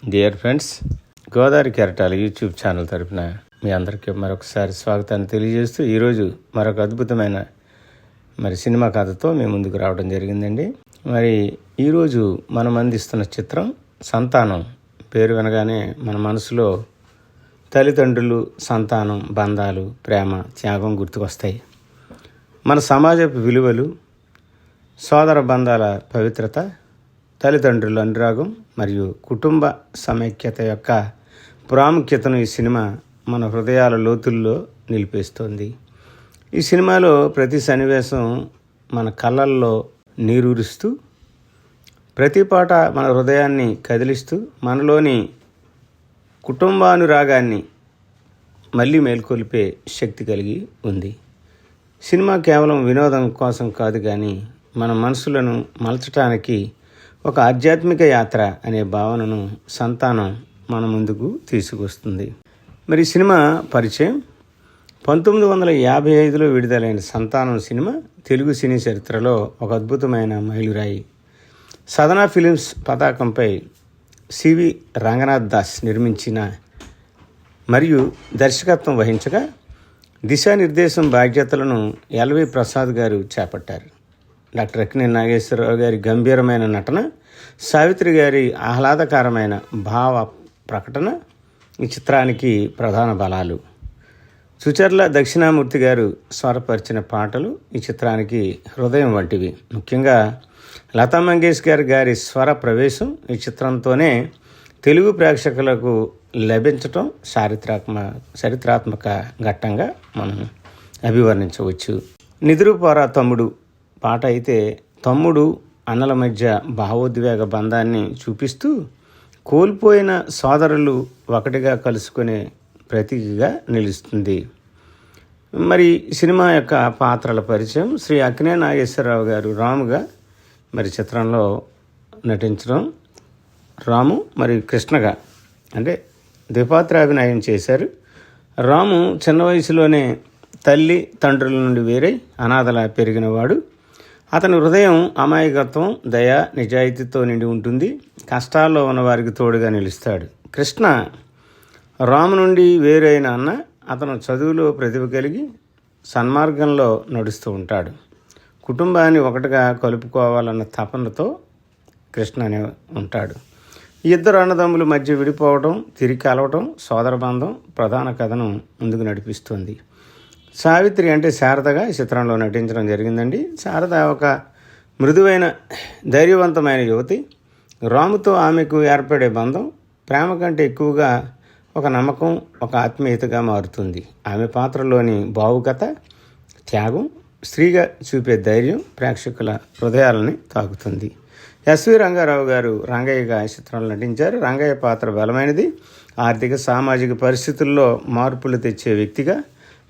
Dear friends, Godavari కెరటాల YouTube channel తరపున మీ అందరికీ మరొకసారి స్వాగతాన్ని తెలియజేస్తూ ఈరోజు మరొక అద్భుతమైన సినిమా కథతో మీ ముందుకు రావడం జరిగిందండి. ఈరోజు మనం అందిస్తున్న చిత్రం సంతానం. పేరు వినగానే మన మనసులో తల్లిదండ్రులు, సంతానం, బంధాలు, ప్రేమ, త్యాగం గుర్తుకొస్తాయి. మన సమాజపు విలువలు, సోదర బంధాల పవిత్రత, తల్లిదండ్రుల అనురాగం మరియు కుటుంబ సమైక్యత యొక్క ప్రాముఖ్యతను ఈ సినిమా మన హృదయాల లోతుల్లో నిలిపేస్తోంది. ఈ సినిమాలో ప్రతి సన్నివేశం మన కళ్ళల్లో నీరూరుస్తూ, ప్రతి పాట మన హృదయాన్ని కదిలిస్తూ, మనలోని కుటుంబానురాగాన్ని మళ్ళీ మేల్కొల్పే శక్తి కలిగి ఉంది. సినిమా కేవలం వినోదం కోసం కాదు, కానీ మన మనసులను మలచటానికి ఒక ఆధ్యాత్మిక యాత్ర అనే భావనను సంతానం మన ముందుకు తీసుకొస్తుంది. ఈ సినిమా పరిచయం 1955లో విడుదలైన సంతానం సినిమా తెలుగు సినీ చరిత్రలో ఒక అద్భుతమైన మైలురాయి. సదనా ఫిలిమ్స్ పతాకంపై సివి రంగనాథ్ దాస్ నిర్మించిన మరియు దర్శకత్వం వహించగా దిశానిర్దేశం బాధ్యతలను ఎల్వి ప్రసాద్ గారు చేపట్టారు. డాక్టర్ అక్కినేని నాగేశ్వరరావు గారి గంభీరమైన నటన, సావిత్రి గారి ఆహ్లాదకరమైన భావ ప్రకటన ఈ చిత్రానికి ప్రధాన బలాలు. సుచర్ల దక్షిణామూర్తి గారు స్వరపరిచిన పాటలు ఈ చిత్రానికి హృదయం వంటివి. ముఖ్యంగా లతా మంగేష్కర్ గారి స్వర ప్రవేశం ఈ చిత్రంతోనే తెలుగు ప్రేక్షకులకు లభించటం చరిత్రాత్మక ఘట్టంగా మనం అభివర్ణించవచ్చు. నిదురుపోరా తమ్ముడు పాట అయితే తమ్ముడు అన్నల మధ్య భావోద్వేగ బంధాన్ని చూపిస్తూ కోల్పోయిన సోదరులు ఒకటిగా కలుసుకునే ప్రతీకగా నిలుస్తుంది. సినిమా యొక్క పాత్రల పరిచయం. శ్రీ అక్కినేని నాగేశ్వరరావు గారు రాముగా చిత్రంలో నటించడం, రాము కృష్ణగా ద్విపాత్రాభినయం చేశారు. రాము చిన్న వయసులోనే తల్లి తండ్రుల నుండి వేరై అనాథలా పెరిగినవాడు. అతని హృదయం అమాయకత్వం, దయ, నిజాయితీతో నిండి ఉంటుంది. కష్టాల్లో ఉన్న వారికి తోడుగా నిలుస్తాడు. కృష్ణ రాము నుండి వేరైన అన్న. అతను చదువులో ప్రతిభ కలిగి సన్మార్గంలో నడుస్తూ ఉంటాడు. కుటుంబాన్ని ఒకటిగా కలుపుకోవాలన్న తపనతో కృష్ణనే ఉంటాడు. ఈ ఇద్దరు అన్నదమ్ముల మధ్య విడిపోవడం, తిరిగి కలవటం, సోదర బంధం ప్రధాన కథను ముందుకు నడిపిస్తుంది. సావిత్రి శారదగా ఈ చిత్రంలో నటించడం జరిగిందండి. శారద ఒక మృదువైన, ధైర్యవంతమైన యువతి. రాముతో ఆమెకు ఏర్పడే బంధం ప్రేమ కంటే ఎక్కువగా ఒక నమ్మకం, ఒక ఆత్మీయతగా మారుతుంది. ఆమె పాత్రలోని భావుకత, త్యాగం, స్త్రీగా చూపే ధైర్యం ప్రేక్షకుల హృదయాలని తాకుతుంది. ఎస్వి రంగారావు గారు రంగయ్యగా ఈ చిత్రంలో నటించారు. రంగయ్య పాత్ర బలమైనది. ఆర్థిక, సామాజిక పరిస్థితుల్లో మార్పులు తెచ్చే వ్యక్తిగా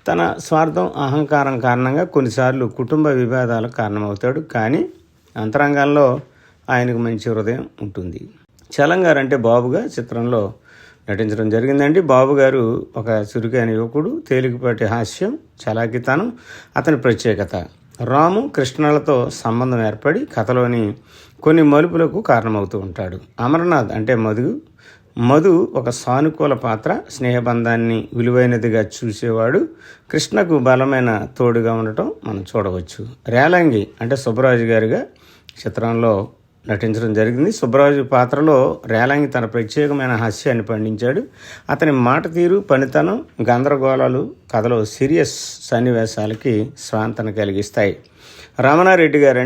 తన స్వార్థం, అహంకారం కారణంగా కొన్నిసార్లు కుటుంబ విభేదాలకు కారణమవుతాడు. కానీ అంతరంగంలో ఆయనకు మంచి హృదయం ఉంటుంది. చలం గారు బాబుగా చిత్రంలో నటించడం జరిగిందండి. బాబు గారు ఒక చురుకైన యువకుడు. తేలికపాటి హాస్యం, చలాకితనం అతని ప్రత్యేకత. రాము, కృష్ణలతో సంబంధం ఏర్పడి కథలోని కొన్ని మలుపులకు కారణమవుతూ ఉంటాడు. అమర్నాథ్ మధు ఒక సానుకూల పాత్ర. స్నేహబంధాన్ని విలువైనదిగా చూసేవాడు. కృష్ణకు బలమైన తోడుగా ఉండటం మనం చూడవచ్చు. రేలంగి సుబ్బరాజు గారిగా చిత్రంలో నటించడం జరిగింది. సుబ్బరాజు పాత్రలో రేలంగి తన ప్రత్యేకమైన హాస్యాన్ని పండించాడు. అతని మాట తీరు, పనితనం, గందరగోళాలు కథలో సీరియస్ సన్నివేశాలకి స్వాంతన కలిగిస్తాయి. రమణారెడ్డి గారు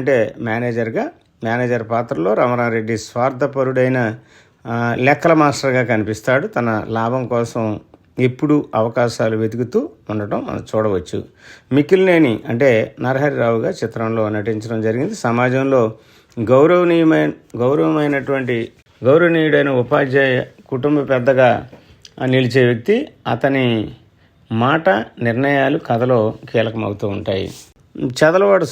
మేనేజర్ పాత్రలో రమణారెడ్డి స్వార్థపరుడైన లెక్కల మాస్టర్గా కనిపిస్తాడు. తన లాభం కోసం ఎప్పుడూ అవకాశాలు వెతుకుతూ ఉండటం మనం చూడవచ్చు. మిక్కిలినేని నరహరిరావుగా చిత్రంలో నటించడం జరిగింది. సమాజంలో గౌరవనీయుడైన ఉపాధ్యాయ కుటుంబ పెద్దగా నిలిచే వ్యక్తి. అతని మాట, నిర్ణయాలు కథలో కీలకమవుతూ ఉంటాయి. చదలవాడు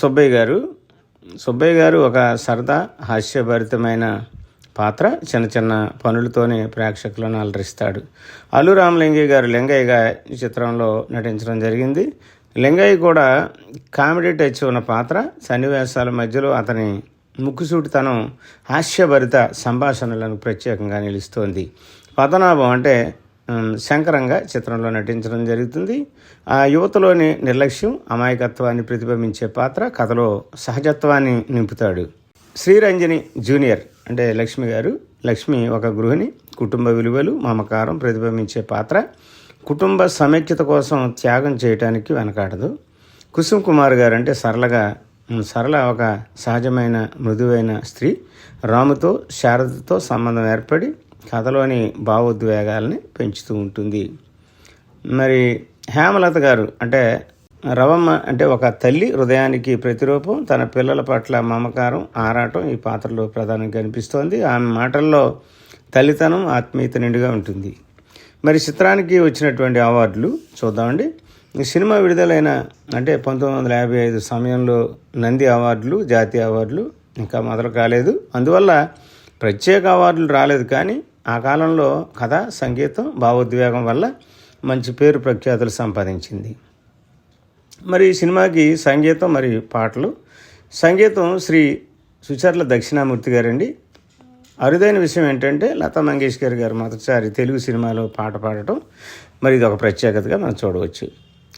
సుబ్బయ్య గారు ఒక సరదా, హాస్యభరితమైన పాత్ర. చిన్న పనులతోనే ప్రేక్షకులను అలరిస్తాడు. అల్లు రామలింగయ్య గారు లింగయ్యగా ఈ చిత్రంలో నటించడం జరిగింది. లింగయ్య కూడా కామెడీ టచ్ ఉన్న పాత్ర. సన్నివేశాల మధ్యలో అతని ముక్కుసూటితనం హాస్యభరిత సంభాషణలను ప్రత్యేకంగా నిలుస్తోంది. పద్మనాభం అంటే శంకరంగా చిత్రంలో నటించడం జరుగుతుంది. ఆ యువతలోని నిర్లక్ష్యం, అమాయకత్వాన్ని ప్రతిబింబించే పాత్ర కథలో సహజత్వాన్ని నింపుతాడు. శ్రీరంజని జూనియర్ అంటే లక్ష్మి గారు. లక్ష్మి ఒక గృహిణి, కుటుంబ విలువలు, మమకారం ప్రతిబింబించే పాత్ర. కుటుంబ సమైక్యత కోసం త్యాగం చేయటానికి వెనకాడదు. కుసుమ్ కుమార్ గారు అంటే సరళ ఒక సహజమైన మృదువైన స్త్రీ. రాముతో శారదతో సంబంధం ఏర్పడి కథలోని భావోద్వేగాల్ని పెంచుతూ ఉంటుంది. మరి హేమలత గారు అంటే రవమ్మ అంటే ఒక తల్లి హృదయానికి ప్రతిరూపం. తన పిల్లల పట్ల మమకారం, ఆరాటం ఈ పాత్రలో ప్రధానంగా కనిపిస్తోంది. ఆమె మాటల్లో తల్లితనం, ఆత్మీయత నిండుగా ఉంటుంది. మరి చిత్రానికి వచ్చినటువంటి అవార్డులు చూద్దామండి. ఈ సినిమా విడుదలైన అంటే 1955 సమయంలో నంది అవార్డులు, జాతీయ అవార్డులు ఇంకా మొదలు కాలేదు. అందువల్ల ప్రత్యేక అవార్డులు రాలేదు. కానీ ఆ కాలంలో కథ, సంగీతం, భావోద్వేగం వల్ల మంచి పేరు ప్రఖ్యాతులు సంపాదించింది. మరి ఈ సినిమాకి సంగీతం మరియు పాటలు. సంగీతం శ్రీ సుచర్ల దక్షిణామూర్తి గారండి. అరుదైన విషయం ఏంటంటే లతా మంగేష్కర్ గారు మొదటిసారి తెలుగు సినిమాలో పాట పాడటం. మరి ఇది ఒక ప్రత్యేకతగా మనం చూడవచ్చు.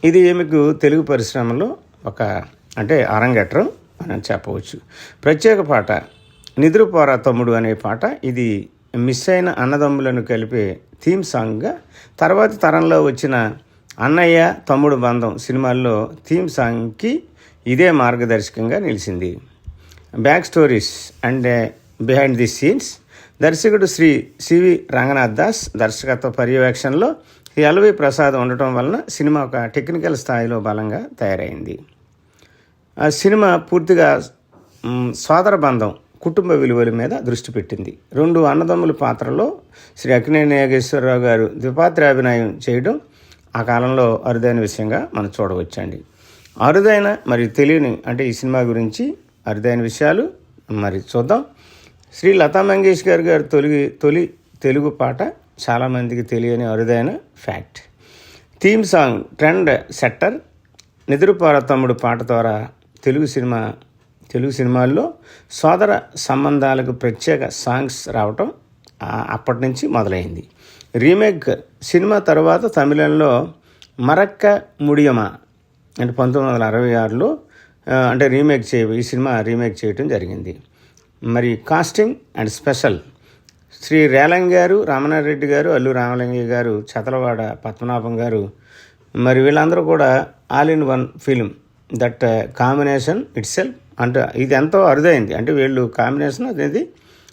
ఇది మీకు తెలుగు పరిశ్రమలో ఒక అరంగేట్రం మనం చెప్పవచ్చు. ప్రత్యేక పాట నిద్రపోరా తమ్ముడు అనే పాట. ఇది మిస్ అయిన అన్నదమ్ములను కలిపే థీమ్ సాంగ్గా తర్వాతి తరంలో వచ్చిన అన్నయ్య తమ్ముడు బంధం సినిమాల్లో థీమ్ సాంగ్కి ఇదే మార్గదర్శకంగా నిలిచింది. Back stories and behind the scenes. దర్శకుడు శ్రీ సివి రంగనాథ్ దాస్ దర్శకత్వ పర్యవేక్షణలో ఎల్వి ప్రసాద్ ఉండటం వలన సినిమా ఒక టెక్నికల్ స్థాయిలో బలంగా తయారైంది. ఆ సినిమా పూర్తిగా సోదర బంధం, కుటుంబ విలువల మీద దృష్టి పెట్టింది. 2 అన్నదమ్ముల పాత్రలో శ్రీ అక్కినేని నాగేశ్వరరావు గారు ద్విపాత్రాభినయం చేయడం ఆ కాలంలో అరుదైన విషయంగా మనం చూడవచ్చండి. అరుదైన మరియు తెలియని ఈ సినిమా గురించి అరుదైన విషయాలు మరి చూద్దాం. శ్రీ లతా మంగేష్కర్ గారు తొలి తెలుగు పాట చాలామందికి తెలియని అరుదైన fact. Theme song trend setter. నిద్రపోరా తమ్ముడు పాట ద్వారా తెలుగు సినిమాల్లో సోదర సంబంధాలకు ప్రత్యేక సాంగ్స్ రావటం అప్పటి నుంచి మొదలైంది. రీమేక్ సినిమా తర్వాత తమిళంలో మరక్క ముడియమా 1966లో ఈ సినిమా రీమేక్ చేయటం జరిగింది. మరి casting and special Shri Relangi garu, Ramanareddy గారు, అల్లు రామలింగయ్య గారు, చతలవాడ పద్మనాభం గారు, మరి వీళ్ళందరూ కూడా all in one film. That combination it self ఇది ఎంతో అరుదైంది. వీళ్ళు కాంబినేషన్ అనేది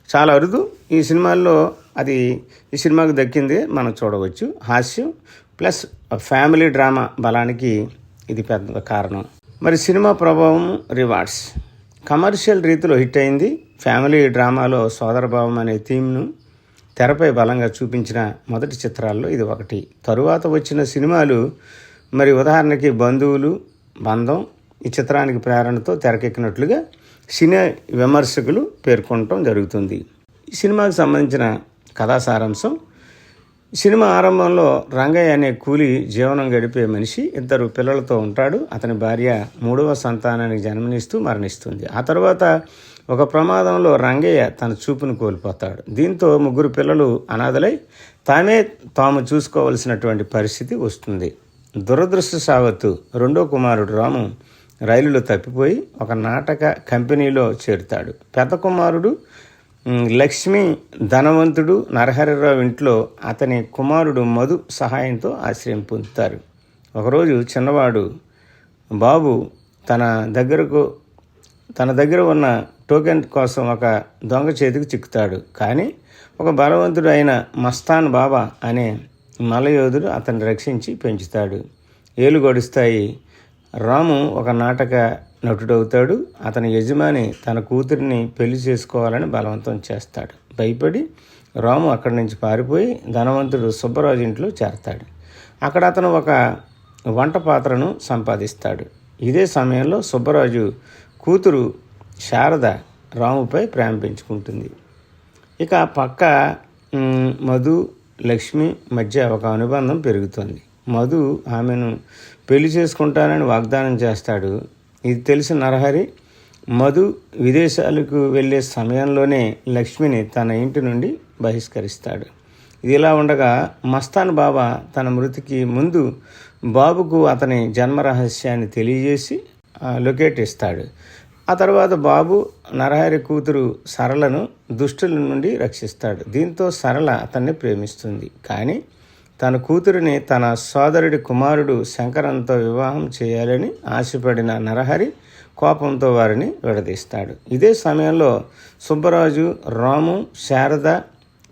చాలా అరుదు. ఈ సినిమాకు దక్కింది మనం చూడవచ్చు. హాస్యం ప్లస్ ఫ్యామిలీ డ్రామా బలానికి ఇది పెద్ద కారణం. మరి సినిమా ప్రభావం, రివార్డ్స్. కమర్షియల్ రీతిలో హిట్ అయింది. ఫ్యామిలీ డ్రామాలో సోదరభావం అనే థీమ్ను తెరపై బలంగా చూపించిన మొదటి చిత్రాల్లో ఇది ఒకటి. తరువాత వచ్చిన సినిమాలు మరి ఉదాహరణకి బంధువులు, బంధం ఈ చిత్రానికి ప్రేరణతో తెరకెక్కినట్లుగా సినీ విమర్శకులు పేర్కొనటం జరుగుతుంది. ఈ సినిమాకు సంబంధించిన కథా సారాంశం. సినిమా ఆరంభంలో రంగయ్య అనే కూలి జీవనం గడిపే మనిషి 2 పిల్లలతో ఉంటాడు. అతని భార్య 3వ సంతానానికి జన్మనిస్తూ మరణిస్తుంది. ఆ తర్వాత ఒక ప్రమాదంలో రంగయ్య తన చూపును కోల్పోతాడు. దీంతో 3 పిల్లలు అనాథలై తాము చూసుకోవలసినటువంటి పరిస్థితి వస్తుంది. దురదృష్టవశాత్తు 2వ కుమారుడు రాము రైలులో తప్పిపోయి ఒక నాటక కంపెనీలో చేరుతాడు. పెద్ద కుమారుడు లక్ష్మి ధనవంతుడు నరహరిరావు ఇంట్లో అతని కుమారుడు మధు సహాయంతో ఆశ్రయం పొందుతారు. ఒకరోజు చిన్నవాడు బాబు తన దగ్గర ఉన్న టోకెన్ కోసం ఒక దొంగ చేతికి చిక్కుతాడు. కానీ ఒక బలవంతుడు అయిన మస్తాన్ బాబా అనే మల్లయోధుడు అతన్ని రక్షించి పెంచుతాడు. ఏళ్ళు గడుస్తాయి. రాము ఒక నాటక నటుడవుతాడు. అతని యజమాని తన కూతురిని పెళ్లి చేసుకోవాలని బలవంతం చేస్తాడు. భయపడి రాము అక్కడి నుంచి పారిపోయి ధనవంతుడు సుబ్బరాజు ఇంట్లో చేరతాడు. అక్కడ అతను ఒక వంట పాత్రను సంపాదిస్తాడు. ఇదే సమయంలో సుబ్బరాజు కూతురు శారద రాముపై ప్రేమ పెంచుకుంటుంది. ఇక పక్క మధు, లక్ష్మి మధ్య ఒక అనుబంధం పెరుగుతుంది. మధు ఆమెను పెళ్లి చేసుకుంటానని వాగ్దానం చేస్తాడు. ఇది తెలిసిన నరహరి మధు విదేశాలకు వెళ్ళే సమయంలోనే లక్ష్మిని తన ఇంటి నుండి బహిష్కరిస్తాడు. ఇది ఇలా ఉండగా మస్తాన్ బాబా తన మృతికి ముందు బాబుకు అతని జన్మరహస్యాన్ని తెలియజేసి లొకేట్ ఇస్తాడు. ఆ తర్వాత బాబు నరహరి కూతురు సరళను దుష్టుల నుండి రక్షిస్తాడు. దీంతో సరళ అతన్ని ప్రేమిస్తుంది. కానీ తన కూతురిని తన సోదరుడి కుమారుడు శంకరంతో వివాహం చేయాలని ఆశపడిన నరహరి కోపంతో వారిని విడదీస్తాడు. ఇదే సమయంలో సుబ్బరాజు, రాము, శారద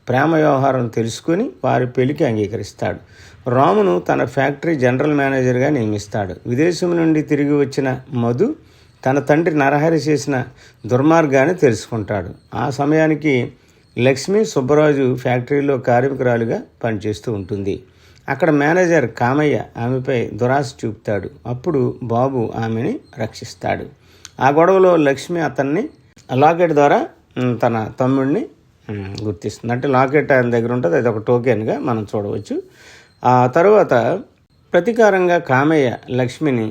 ప్రేమ వ్యవహారం తెలుసుకుని వారి పెళ్లికి అంగీకరిస్తాడు. రామును తన ఫ్యాక్టరీ జనరల్ మేనేజర్గా నియమిస్తాడు. విదేశం నుండి తిరిగి వచ్చిన మధు తన తండ్రి నరహరి చేసిన దుర్మార్గాన్ని తెలుసుకుంటాడు. ఆ సమయానికి లక్ష్మి సుబ్బరాజు ఫ్యాక్టరీలో కార్మికురాలుగా పనిచేస్తూ ఉంటుంది. అక్కడ మేనేజర్ కామయ్య ఆమెపై దురాశ చూపుతాడు. అప్పుడు బాబు ఆమెని రక్షిస్తాడు. ఆ గొడవలో లక్ష్మి అతన్ని లాకెట్ ద్వారా తన తమ్ముడిని గుర్తిస్తుంది. అంటే లాకెట్ ఆయన దగ్గర ఉంటుంది, అది ఒక టోకెన్గా మనం చూడవచ్చు. ఆ తరువాత ప్రతీకారంగా కామయ్య లక్ష్మిని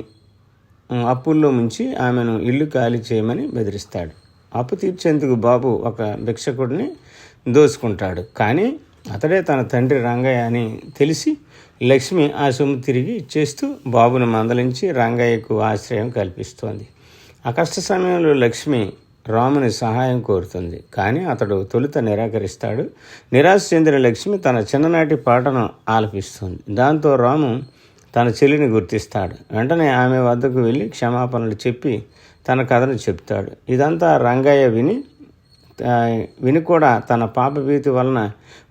అప్పుల్లో ముంచి ఆమెను ఇల్లు ఖాళీ చేయమని బెదిరిస్తాడు. అప్పు తీర్చేందుకు బాబు ఒక భిక్షకుడిని దోచుకుంటాడు. కానీ అతడే తన తండ్రి రంగయ్య అని తెలిసి లక్ష్మి ఆ సొమ్ము తిరిగి ఇచ్చేస్తూ బాబును మందలించి రంగయ్యకు ఆశ్రయం కల్పిస్తోంది. ఆ కష్ట సమయంలో లక్ష్మి రాముని సహాయం కోరుతుంది. కానీ అతడు తొలుత నిరాకరిస్తాడు. నిరాశ చెందిన లక్ష్మి తన చిన్ననాటి పాటను ఆలపిస్తుంది. దాంతో రాము తన చెల్లిని గుర్తిస్తాడు. వెంటనే ఆమె వద్దకు వెళ్ళి క్షమాపణలు చెప్పి తన కథను చెప్తాడు. ఇదంతా రంగయ్య విని కూడా తన పాపభీతి వలన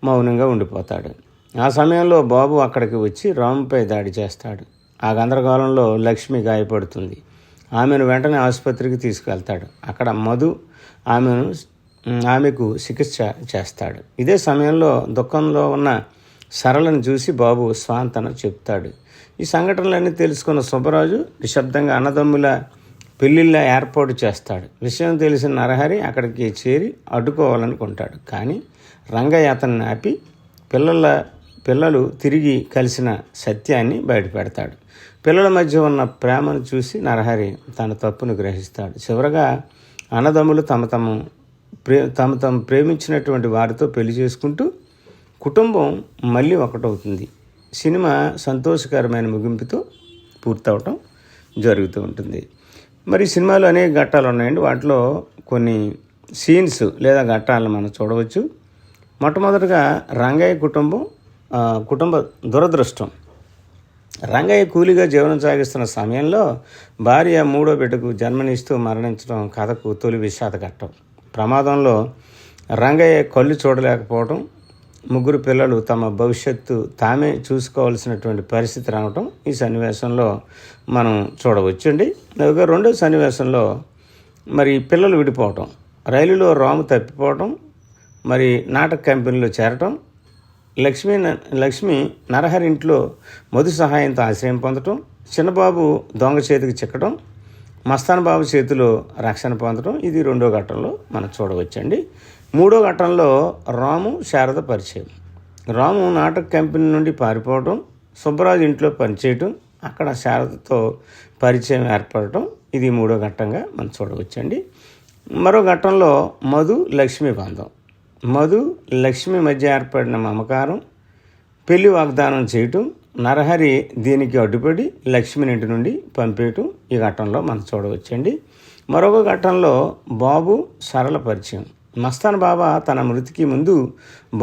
మౌనంగా ఉండిపోతాడు. ఆ సమయంలో బాబు అక్కడికి వచ్చి రాముపై దాడి చేస్తాడు. ఆ గందరగోళంలో లక్ష్మి గాయపడుతుంది. ఆమెను వెంటనే ఆసుపత్రికి తీసుకెళ్తాడు. అక్కడ మధు ఆమెకు చికిత్స చేస్తాడు. ఇదే సమయంలో దుఃఖంలో ఉన్న సరళను చూసి బాబు స్వాంతన చెప్తాడు. ఈ సంఘటనలన్నీ తెలుసుకున్న సుబ్బరాజు నిశ్శబ్దంగా అన్నదమ్ముల పెళ్లిళ్ళ ఏర్పాటు చేస్తాడు. విషయం తెలిసిన నరహరి అక్కడికి చేరి అడ్డుకోవాలనుకుంటాడు. కానీ రంగయ్య అతన్ని ఆపి పిల్లలు తిరిగి కలిసిన సత్యాన్ని బయటపెడతాడు. పిల్లల మధ్య ఉన్న ప్రేమను చూసి నరహరి తన తప్పును గ్రహిస్తాడు. చివరగా అన్నదమ్ములు తమ ప్రేమించినటువంటి వారితో పెళ్లి చేసుకుంటూ కుటుంబం మళ్ళీ ఒకటవుతుంది. సినిమా సంతోషకరమైన ముగింపుతో పూర్తవటం జరుగుతూ ఉంటుంది. మరి సినిమాలో అనేక ఘట్టాలు ఉన్నాయండి. వాటిలో కొన్ని సీన్స్ లేదా ఘట్టాలను మనం చూడవచ్చు. మొట్టమొదటిగా రంగయ్య కుటుంబ దురదృష్టం. రంగయ్య కూలిగా జీవనం సాగిస్తున్న సమయంలో భార్య మూడో బిడ్డకు జన్మనిస్తూ మరణించడం కథకు తొలి విషాద ఘట్టం. ప్రమాదంలో రంగయ్య కళ్ళు చూడలేకపోవడం, ముగ్గురు పిల్లలు తమ భవిష్యత్తు తామే చూసుకోవాల్సినటువంటి పరిస్థితి రావటం ఈ సన్నివేశంలో మనం చూడవచ్చండి. రెండో సన్నివేశంలో మరి పిల్లలు విడిపోవటం, రైలులో రాము తప్పిపోవటం, మరి నాటక కంపెనీలో చేరటం, లక్ష్మి నరహరి ఇంట్లో మధు సహాయంతో ఆశ్రయం పొందటం, చిన్నబాబు దొంగ చేతికి చిక్కటం, మస్తాన్ బాబు చేతిలో రక్షణ పొందడం, ఇది రెండో ఘట్టంలో మనం చూడవచ్చండి. మూడో ఘట్టంలో రాము శారద పరిచయం. రాము నాటక కంపెనీ నుండి పారిపోవడం, సుబ్బరాజు ఇంట్లో పనిచేయటం, అక్కడ శారదతో పరిచయం ఏర్పడటం, ఇది మూడో ఘట్టంగా మనం చూడవచ్చండి. మరో ఘట్టంలో మధు లక్ష్మి బంధం. మధు లక్ష్మి మధ్య ఏర్పడిన మమకారం, పెళ్లి వాగ్దానం చేయటం, నరహరి దీనికి అడ్డుపడి లక్ష్మిని ఇంటి నుండి పంపేయటం ఈ ఘట్టంలో మనం చూడవచ్చండి. మరొక ఘట్టంలో బాబు సరళ పరిచయం. మస్తాన్ బాబా తన మృతికి ముందు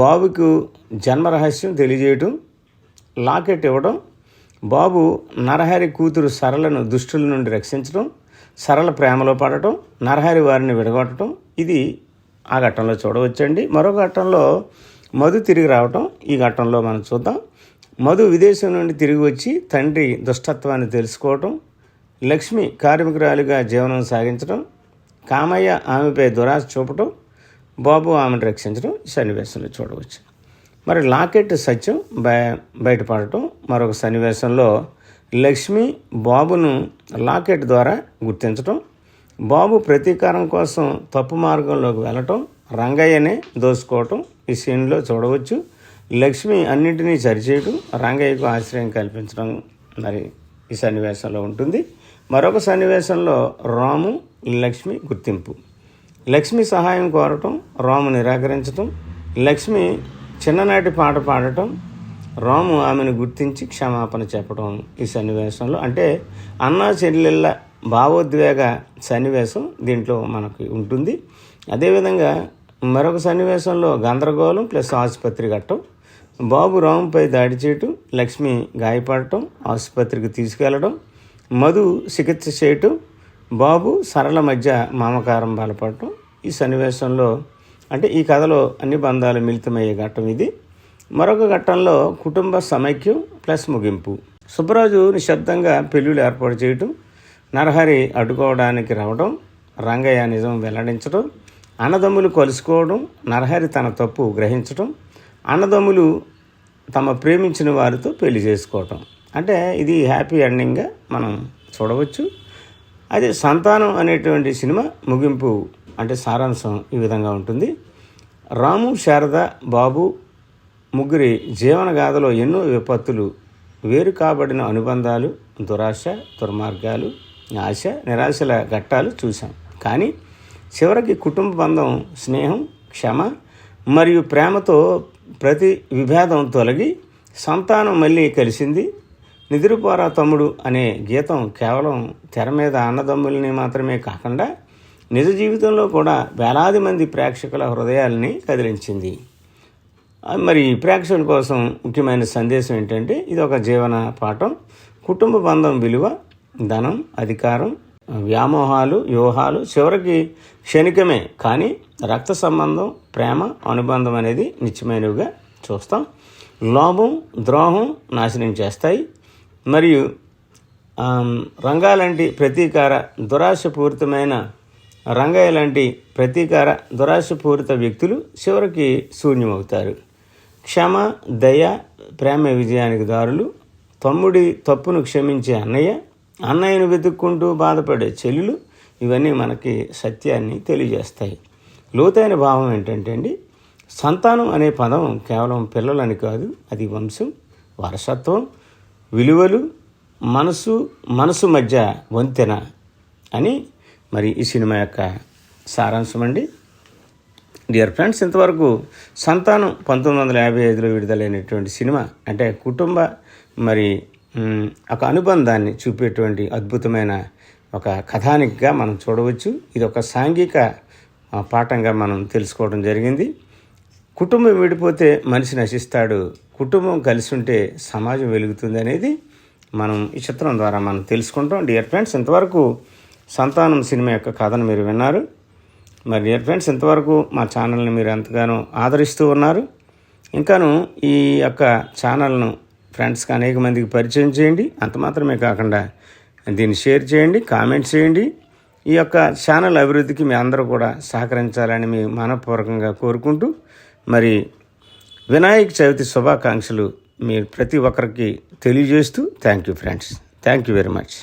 బాబుకు జన్మరహస్యం తెలియజేయటం, లాకెట్ ఇవ్వడం, బాబు నరహరి కూతురు సరళను దుష్టుల నుండి రక్షించడం, సరళ ప్రేమలో పడటం, నరహరి వారిని విడగొట్టడం, ఇది ఆ ఘట్టంలో చూడవచ్చండి. మరో ఘట్టంలో మధు తిరిగి రావటం ఈ ఘట్టంలో మనం చూద్దాం. మధు విదేశం నుండి తిరిగి వచ్చి తండ్రి దుష్టత్వాన్ని తెలుసుకోవటం, లక్ష్మి కార్మికురాలిగా జీవనం సాగించడం, కామయ్య ఆమెపై దురాశ చూపటం, బాబు ఆమెను రక్షించడం ఈ సన్నివేశంలో చూడవచ్చు. మరి లాకెట్ సత్యం బయటపడటం మరొక సన్నివేశంలో లక్ష్మి బాబును లాకెట్ ద్వారా గుర్తించటం, బాబు ప్రతీకారం కోసం తప్పు మార్గంలోకి వెళ్ళటం, రంగయ్యనే దోసుకోవటం ఈ సీన్లో చూడవచ్చు. లక్ష్మి అన్నింటినీ సరిచేయటం, రంగయ్యకు ఆశ్రయం కల్పించడం మరి ఈ సన్నివేశంలో ఉంటుంది. మరొక సన్నివేశంలో రాము లక్ష్మి గుర్తింపు. లక్ష్మి సహాయం కోరటం, రాము నిరాకరించటం, లక్ష్మి చిన్ననాటి పాట పాడటం, రాము ఆమెను గుర్తించి క్షమాపణ చెప్పడం ఈ సన్నివేశంలో. అంటే అన్నా చెల్లెళ్ళ భావోద్వేగ సన్నివేశం దీంట్లో మనకి ఉంటుంది. అదేవిధంగా మరొక సన్నివేశంలో గందరగోళం ప్లస్ ఆసుపత్రి ఘట్టం, బాబు రాముపై దాడి చేయటం, లక్ష్మి గాయపడటం, ఆసుపత్రికి తీసుకెళ్లడం, మధు చికిత్స చేయటం, బాబు సరళ మధ్య మామకారం బలపడటం ఈ సన్నివేశంలో. అంటే ఈ కథలో అన్ని బంధాలు మిళితమయ్యే ఘట్టం ఇది. మరొక ఘట్టంలో కుటుంబ సమైక్యం ప్లస్ ముగింపు. సుబ్బరాజు నిశ్శబ్దంగా పెళ్ళిళ్ళు ఏర్పాటు చేయటం, నరహరి అడ్డుకోవడానికి రావడం, రంగయ్య నిజం వెల్లడించడం, అన్నదమ్ములు కలుసుకోవడం, నరహరి తన తప్పు గ్రహించడం, అన్నదమ్ములు తమ ప్రేమించిన వారితో పెళ్లి చేసుకోవటం. అంటే ఇది హ్యాపీ ఎండింగ్గా మనం చూడవచ్చు. అదే సంతానం అనేటువంటి సినిమా ముగింపు అంటే సారాంశం ఈ విధంగా ఉంటుంది. రాము, శారద, బాబు ముగ్గురి జీవన గాథలో ఎన్నో విపత్తులు, వేరు కాబడిన అనుబంధాలు, దురాశ, దుర్మార్గాలు, ఆశ, నిరాశల ఘట్టాలు చూసాం. కానీ చివరికి కుటుంబ బంధం, స్నేహం, క్షమ మరియు ప్రేమతో ప్రతి విభేదం తొలగి సంతానం మళ్ళీ కలిసింది. నిద్రపోరా తమ్ముడు అనే గీతం కేవలం తెర మీద అన్నదమ్ముల్ని మాత్రమే కాకుండా నిజ జీవితంలో కూడా వేలాది మంది ప్రేక్షకుల హృదయాల్ని కదిలించింది. మరి ప్రేక్షకుల కోసం ముఖ్యమైన సందేశం ఏంటంటే ఇది ఒక జీవన పాఠం. కుటుంబ బంధం విలువ, ధనం, అధికారం, వ్యామోహాలు, వ్యూహాలు చివరికి క్షణికమే, కానీ రక్త సంబంధం, ప్రేమ, అనుబంధం అనేది నిత్యమైనవిగా చూస్తాం. లోభం, ద్రోహం నాశనం చేస్తాయి. మరియు రంగాలాంటి ప్రతీకార దురాశపూరితమైన రంగయ్య లాంటి ప్రతీకార దురాశపూరిత వ్యక్తులు చివరికి శూన్యమవుతారు. క్షమ, దయ, ప్రేమ విజయానికి దారులు. తమ్ముడి తప్పును క్షమించే అన్నయ్య, అన్నయ్యను వెతుక్కుంటూ బాధపడే చెల్లెలు, ఇవన్నీ మనకి సత్యాన్ని తెలియజేస్తాయి. లోతైన భావం ఏంటంటే అండి, సంతానం అనే పదం కేవలం పిల్లలని కాదు, అది వంశం, వారసత్వం, విలువలు, మనసు మధ్య వంతెన అని మరి ఈ సినిమా యొక్క సారాంశం అండి. డియర్ ఫ్రెండ్స్, ఇంతవరకు సంతానం 1955లో విడుదలైనటువంటి సినిమా అంటే కుటుంబ మరి ఒక అనుబంధాన్ని చూపేటువంటి అద్భుతమైన ఒక కథానికగా మనం చూడవచ్చు. ఇది ఒక సాంఘిక పాఠంగా మనం తెలుసుకోవడం జరిగింది. కుటుంబం విడిపోతే మనిషి నశిస్తాడు, కుటుంబం కలిసి ఉంటే సమాజం వెలుగుతుంది అనేది మనం ఈ చిత్రం ద్వారా మనం తెలుసుకుంటాం. డియర్ ఫ్రెండ్స్, ఇంతవరకు సంతానం సినిమా యొక్క కథను మీరు విన్నారు. మరి డియర్ ఫ్రెండ్స్, ఇంతవరకు మా ఛానల్ని మీరు ఎంతగానో ఆదరిస్తూ ఉన్నారు. ఇంకాను ఈ యొక్క ఛానల్ను ఫ్రెండ్స్కి అనేక మందికి పరిచయం చేయండి. అంత మాత్రమే కాకుండా దీన్ని షేర్ చేయండి, కామెంట్ చేయండి. ఈ యొక్క ఛానల్ అభివృద్ధికి మీ అందరూ కూడా సహకరించాలని మీ మనపూర్వకంగా కోరుకుంటూ మరి వినాయక చవితి శుభాకాంక్షలు మీరు ప్రతి ఒక్కరికి తెలియజేస్తూ thank you friends. Thank you very much.